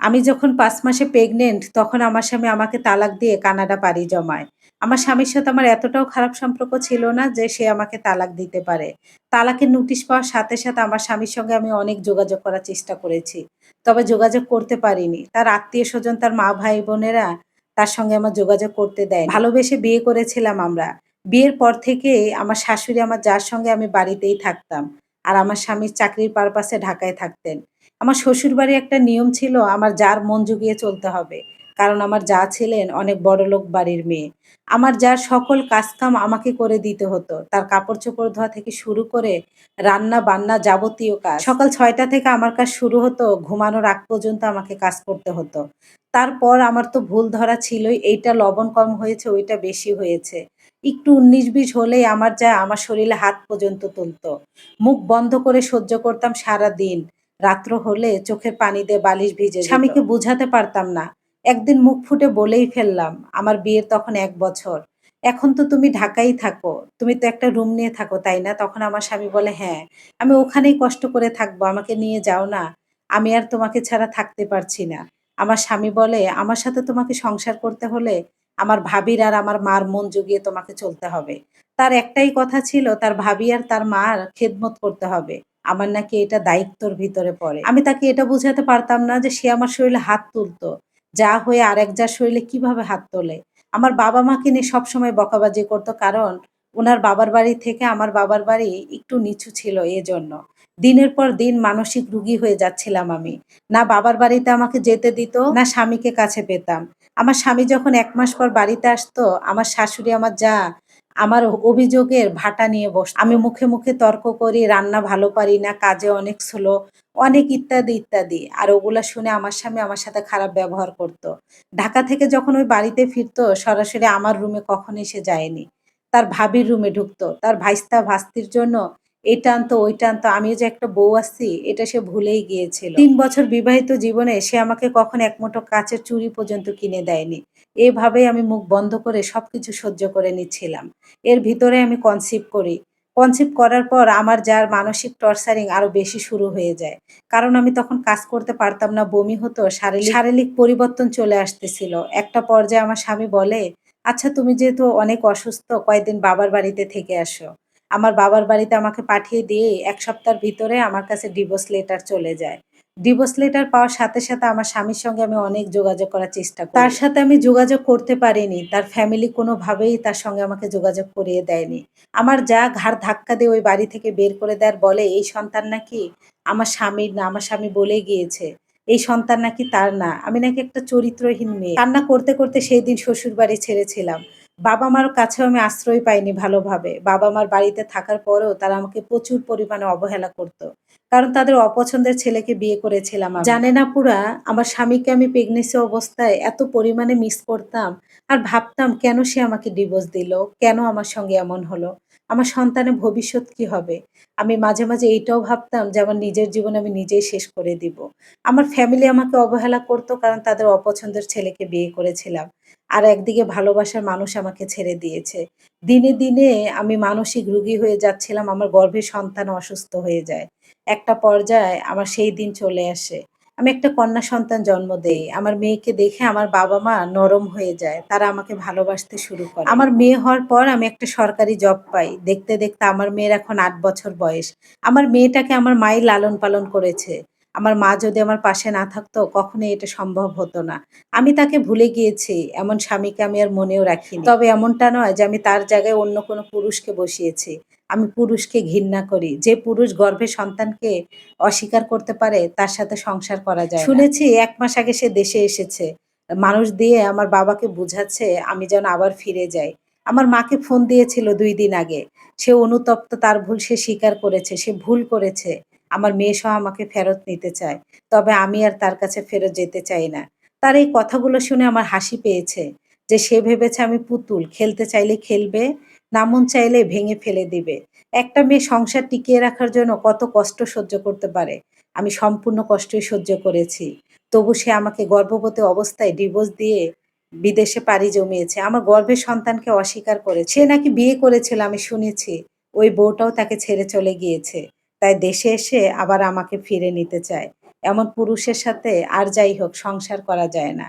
আমি যখন ৫ মাসে প্রেগনেন্ট তখন আমার স্বামী আমাকে তালাক দিয়ে কানাডা পাড়ি জমায়। আমার স্বামীর সাথে আমার এতটাও খারাপ সম্পর্ক ছিল না যে সে আমাকে তালাক দিতে পারে। তালাকের নোটিশ পাওয়ার সাথে, সাথে আমার স্বামীর সঙ্গে আমি অনেক যোগাযোগ করার চেষ্টা করেছি। তবে যোগাযোগ করতে পারিনি। তার আত্মীয়স্বজন, তার মা, ভাই-বোনেরা তার সঙ্গে আমার যোগাযোগ করতে দেয়নি। ভালোবেসে বিয়ে করেছিলাম আমরা। বিয়ের পর থেকেই আমার শাশুড়ি আমার জার সঙ্গে আমি বাড়িতেই থাকতাম। আর আমার স্বামী চাকরির পারপাসে ঢাকায় থাকতেন। আমার শ্বশুরবাড়ির একটা নিয়ম ছিল আমার জার মন জুগিয়ে চলতে হবে। কারণ আমার জা ছিলেন অনেক বড়লোক বাড়ির মেয়ে। আমার জার সকল কাজকাম আমাকে করে দিতে হতো। তার কাপড়-চোপড় ধোয়া থেকে শুরু করে রান্না-বান্না যাবতীয় কাজ। সকাল ৬টা থেকে আমার কাজ শুরু হতো, ঘুমানোর আগ পর্যন্ত আমাকে কাজ করতে হতো। তারপর আমার তো ভুল ধরা ছিলই, এইটা লবণ কম হয়েছে, ওইটা বেশি হয়েছে। একটু ১৯-২০ হলেই আমার যা আমার শরীরে হাত পর্যন্ত তুলত। মুখ বন্ধ করে সহ্য করতাম সারাদিন। রাত্র হলে চোখের পানি দিয়ে বালিশ ভিজে যেত। স্বামীকে বুঝাতে পারতাম না। একদিন মুখ ফুটে বলেই ফেললাম, আমার বিয়ের তখন ১ বছর। "এখন তো তুমি ঢাকায়ই থাকো। তুমি তো একটা রুম নিয়ে থাকো, তাই না?" তখন আমার স্বামী বলে, "হ্যাঁ, আমি ওখানেই কষ্ট করে থাকবো। আমাকে নিয়ে যাও না। আমি আর তোমাকে ছাড়া থাকতে পারছি না।" আমার স্বামী বলে, "আমার সাথে তোমাকে সংসার করতে হলে আমার ভাবির আর আমার মার মন জুগিয়ে তোমাকে চলতে হবে।" তার একটাই কথা ছিল, তার ভাবি আর তার মার খেদমত করতে হবে। আমার নাকি এটা দায়িত্বর ভিতরে পড়ে। আমি তাকে এটা বুঝাতে পারতাম না যে সে আমার শরীরে হাত তুলতো। যা হয়ে আরেক যার শরীরে কিভাবে হাত তোলে। আমার বাবা-মাকে নিয়ে সবসময় বকাবাজি করত, কারণ উনার বাবার বাড়ি থেকে আমার বাবার বাড়ি একটু নিচু ছিল এজন্য। দিনের পর দিন মানসিক রোগী হয়ে যাচ্ছিলাম আমি। না বাবার বাড়িতে আমাকে যেতে দিত, না স্বামীকে কাছে পেতাম। আমার স্বামী যখন ১ মাস পর বাড়িতে আসতো, আমার শাশুড়ি, আমার জা আমার অভিযোগের ভাটা নিয়ে বসত। আমি মুখে, মুখে তর্ক করি, রান্না ভালো পারি না, কাজে অনেক স্লো, অনেক ইত্যাদি, ইত্যাদি। আর ওগুলা শুনে আমার স্বামী আমার সাথে খারাপ ব্যবহার করত। ঢাকা থেকে যখন ওই বাড়িতে ফিরতো, সরাসরি আমার রুমে কখনোই সে যায়নি। তার ভাবির রুমে ঢুকতো। তার ভাইস্তা ভাস্তির জন্য এইটা আনতো, ওইটা আনতো। আমি যে একটা বউ আছি এটা সে ভুলেই গিয়েছিল। ৩ বছর বিবাহিত জীবনে সে আমাকে কখনো এক মুঠো কাচের চুড়ি পর্যন্ত কিনে দেয়নি। এভাবেই আমি মুখ বন্ধ করে সবকিছু সহ্য করে নিচ্ছিলাম। এর ভিতরে আমি কনসিভ করি। কনসিভ করার পর আমার যার মানসিক টর্চারিং আরো বেশি শুরু হয়ে যায়। কারণ আমি তখন কাজ করতে পারতাম না, বমি হতো, শারীরিক পরিবর্তন চলে আসতেছিল। একটা পর্যায়ে আমার স্বামী বলে, "আচ্ছা তুমি যেহেতু অনেক অসুস্থ, কয়েকদিন বাবার বাড়িতে থেকে আসো।" আমার বাবার বাড়িতে আমাকে পাঠিয়ে দিয়ে ১ সপ্তাহের ভিতরে আমার কাছে ডিভোর্স লেটার চলে যায়। ডিভোর্স লেটার পাওয়ার সাথে, সাথে আমার স্বামীর সঙ্গে আমি অনেক যোগাযোগ করার চেষ্টা করি। তার সাথে আমি যোগাযোগ করতে পারিনি। তার ফ্যামিলি কোনোভাবেই তার সঙ্গে আমাকে যোগাযোগ করিয়ে দেয়নি। আমার যা ঘাড় ধাক্কা দিয়ে ওই বাড়ি থেকে বের করে দেয় আর বলে, "এই সন্তান নাকি আমার স্বামীর না, আমার স্বামী বলেই গিয়েছে। এই সন্তান নাকি তার না। আমি নাকি একটা চরিত্রহীন মেয়ে।" কান্না করতে, করতে সেইদিন শ্বশুরবাড়ি ছেড়েছিলাম। বাবা-মার কাছেও আমি আশ্রয় পাইনি ভালোভাবে। বাবা-মার বাড়িতে থাকার পরেও তারা আমাকে প্রচুর পরিমাণে অবহেলা করত। কারণ তাদের অপছন্দের ছেলেকে বিয়ে করেছিলাম আমি। জানেন আপুরা, আমার স্বামীকে আমি প্রেগনেন্সি অবস্থায় এত পরিমাণে মিস করতাম আর ভাবতাম কেন সে আমাকে ডিভোর্স দিল? কেন আমার সঙ্গে এমন হলো? আমার সন্তানের ভবিষ্যৎ কি হবে? আমি মাঝে, মাঝে এইটাও ভাবতাম যে আমার নিজের জীবন আমি নিজেই শেষ করে দিব। আমার ফ্যামিলি আমাকে অবহেলা করত, কারণ তাদের অপছন্দের ছেলেকে বিয়ে করেছিলাম। আর একদিকে ভালোবাসার মানুষ আমাকে ছেড়ে দিয়েছে। দিনে, দিনে আমি মানসিক রোগী হয়ে যাচ্ছিলাম। আমার গর্ভে সন্তান অসুস্থ হয়ে যায়। একটা পর্যায়ে আমার সেই দিন চলে আসে। আমি একটা কন্যা সন্তান জন্ম দেই। আমার মেয়েকে দেখে আমার বাবা-মা নরম হয়ে যায়। তারা আমাকে ভালোবাসতে শুরু করে। আমার মেয়ে হওয়ার পর আমি একটা সরকারি জব পাই। দেখতে, দেখতে আমার মেয়ের এখন ৮ বছর বয়স। আমার মেয়েটাকে আমার মাই লালন-পালন করেছে। আমার মা যদি আমার পাশে না থাকতো, কখনোই এটা সম্ভব হতো না। আমি তাকে ভুলে গিয়েছি। এমন স্বামীকে আমি আর মনেও রাখিনি। তবে এমনটা নয় যে আমি তার জায়গায় অন্য কোনো পুরুষকে বসিয়েছি। আমি পুরুষকে ঘৃণা করি। যে পুরুষ গর্ভে সন্তানকে অস্বীকার করতে পারে, তার সাথে সংসার করা যায় না। শুনেছি ১ মাস আগে সে দেশে এসেছে। মানুষ দিয়ে আমার বাবাকে বুঝাচ্ছে আমি যেন আবার ফিরে যাই। আমার মাকে ফোন দিয়েছিল ২ দিন আগে। সে অনুতপ্ত, তার ভুল সে স্বীকার করেছে। সে ভুল করেছে। আমার মেয়েসহ আমাকে ফেরত নিতে চায়। তবে আমি আর তার কাছে ফেরত যেতে চাই না। তার এই কথাগুলো শুনে আমার হাসি পেয়েছে। যে সে ভেবেছে আমি পুতুল, খেলতে চাইলে খেলবে, না মন চাইলে ভেঙে ফেলে দিবে। একটা মেয়ে সংসার টিকিয়ে রাখার জন্য কত কষ্ট সহ্য করতে পারে। আমি সম্পূর্ণ কষ্টই সহ্য করেছি। তবু সে আমাকে গর্ভবতী অবস্থায় ডিভোর্স দিয়ে বিদেশে পাড়ি জমিয়েছে। আমার গর্ভের সন্তানকে অস্বীকার করেছে। সে নাকি বিয়ে করেছিল আমি শুনেছি। ওই বউটাও তাকে ছেড়ে চলে গিয়েছে। তাই দেশে এসে আবার আমাকে ফিরে নিতে চায়। এমন পুরুষের সাথে আর যাই হোক সংসার করা যায় না।